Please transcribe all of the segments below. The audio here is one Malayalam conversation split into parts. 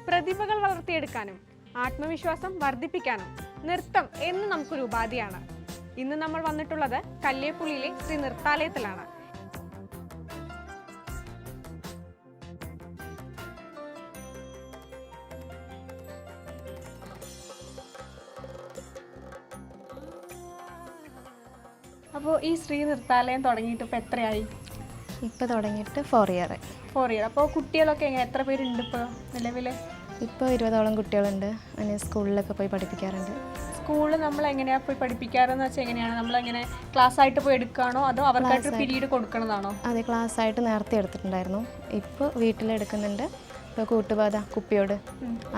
പ്രതിഭകൾ വളർത്തിയെടുക്കാനും ആത്മവിശ്വാസം വർദ്ധിപ്പിക്കാനും നൃത്തം എന്ന് നമുക്കൊരു ഉപാധിയാണ്. ഇന്ന് നമ്മൾ വന്നിട്ടുള്ളത് കല്ലേപ്പുള്ളിയിലെ ശ്രീ നൃത്താലയത്തിലാണ്. അപ്പോൾ ഈ ശ്രീ നൃത്താലയം തുടങ്ങിയിട്ട് ഇപ്പോൾ എത്രയായി? ഇപ്പോൾ തുടങ്ങിയിട്ട് 4 ഇയർ. അപ്പോൾ കുട്ടികളൊക്കെ എത്ര പേരുണ്ട് ഇപ്പോൾ നിലവിൽ? ഇപ്പോൾ 20ഓളം കുട്ടികളുണ്ട്. അങ്ങനെ സ്കൂളിലൊക്കെ പോയി പഠിപ്പിക്കാറുണ്ട്. സ്കൂളിൽ നമ്മൾ എങ്ങനെയാണ് പോയി പഠിപ്പിക്കാറെന്ന് വെച്ചാൽ എങ്ങനെയാണ്? നമ്മളെങ്ങനെ ക്ലാസ് ആയിട്ട് പോയി എടുക്കുകയാണോ അതോ അവർക്കായിട്ട് പീരീഡ് കൊടുക്കണതാണോ? അതെ, ക്ലാസ് ആയിട്ട് നേരത്തെ എടുത്തിട്ടുണ്ടായിരുന്നു. ഇപ്പോൾ വീട്ടിലെടുക്കുന്നുണ്ട്. ഇപ്പോൾ കൂട്ടുപാത കുപ്പിയോട്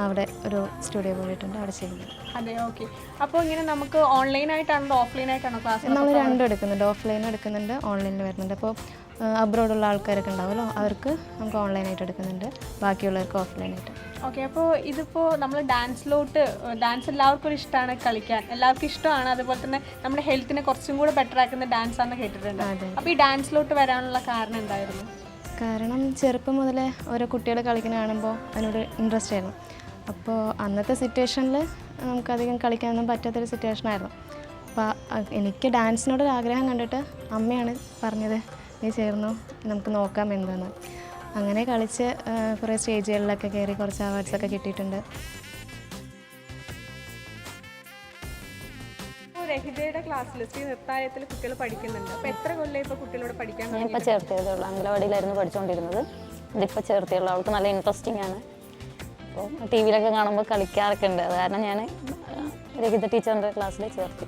അവിടെ ഒരു സ്റ്റുഡിയോ പോയിട്ടുണ്ട്, അവിടെ ചെയ്യുന്നത്. അതെ, ഓക്കെ. അപ്പോൾ ഇങ്ങനെ നമുക്ക് ഓൺലൈനായിട്ടാണോ ഓഫ്ലൈനായിട്ടാണോ ക്ലാസ്? നമ്മൾ രണ്ടും എടുക്കുന്നുണ്ട്. ഓഫ്ലൈനും എടുക്കുന്നുണ്ട്, ഓൺലൈനിൽ വരുന്നുണ്ട്. അപ്പോൾ അബ്രോഡുള്ള ആൾക്കാരൊക്കെ ഉണ്ടാവുമല്ലോ, അവർക്ക് നമുക്ക് ഓൺലൈനായിട്ട് എടുക്കുന്നുണ്ട്, ബാക്കിയുള്ളവർക്ക് ഓഫ്ലൈനായിട്ട്. ഓക്കെ. അപ്പോൾ ഇതിപ്പോൾ നമ്മൾ ഡാൻസ് എല്ലാവർക്കും ഒരു ഇഷ്ടമാണ് കളിക്കാൻ, എല്ലാവർക്കും ഇഷ്ടമാണ്. അതുപോലെ തന്നെ നമ്മുടെ ഹെൽത്തിനെ കുറച്ചും കൂടെ ബെറ്റർ ആക്കുന്ന ഡാൻസ് ആണെന്ന് കേട്ടിട്ടുണ്ട്. അപ്പോൾ ഈ ഡാൻസിലോട്ട് വരാനുള്ള കാരണം എന്തായിരുന്നു? കാരണം ചെറുപ്പം മുതലേ ഓരോ കുട്ടികൾ കളിക്കുന്ന കാണുമ്പോൾ അതിനോട് ഇൻട്രസ്റ്റ് ആയിരുന്നു. അപ്പോൾ അന്നത്തെ സിറ്റുവേഷനിൽ നമുക്കധികം കളിക്കാനൊന്നും പറ്റാത്തൊരു സിറ്റുവേഷനായിരുന്നു. അപ്പോൾ എനിക്ക് ഡാൻസിനോടൊരു ആഗ്രഹം കണ്ടിട്ട് അമ്മയാണ് പറഞ്ഞത്, നീ ചേർന്നു, നമുക്ക് നോക്കാം എന്താന്ന്. അങ്ങനെ കളിച്ച് കുറേ സ്റ്റേജുകളിലൊക്കെ കയറി കുറച്ച് അവാർഡ്സൊക്കെ കിട്ടിയിട്ടുണ്ട്. രഹിതയുടെ ക്ലാസ്സിൽ ശ്രീ നൃത്താലയത്തിൽ കുട്ടികൾ പഠിക്കുന്നുണ്ട്. അപ്പോൾ എത്ര കൊല്ലം ഇപ്പോൾ കുട്ടികളോട് പഠിക്കാൻ? ഞാൻ ഇപ്പോൾ ചേർത്തിയതുള്ളൂ. അംഗനവാടിയിലായിരുന്നു പഠിച്ചുകൊണ്ടിരുന്നത്. ഇതിപ്പോൾ ചേർത്തിയുള്ളൂ. അവൾക്ക് നല്ല ഇൻട്രസ്റ്റിംഗ് ആണ്. അപ്പോൾ ടി വിയിലൊക്കെ കാണുമ്പോൾ കളിക്കാറൊക്കെ ഉണ്ട്. അത് കാരണം ഞാൻ രഹിത ടീച്ചറിൻ്റെ ക്ലാസ്സിൽ ചേർത്തി.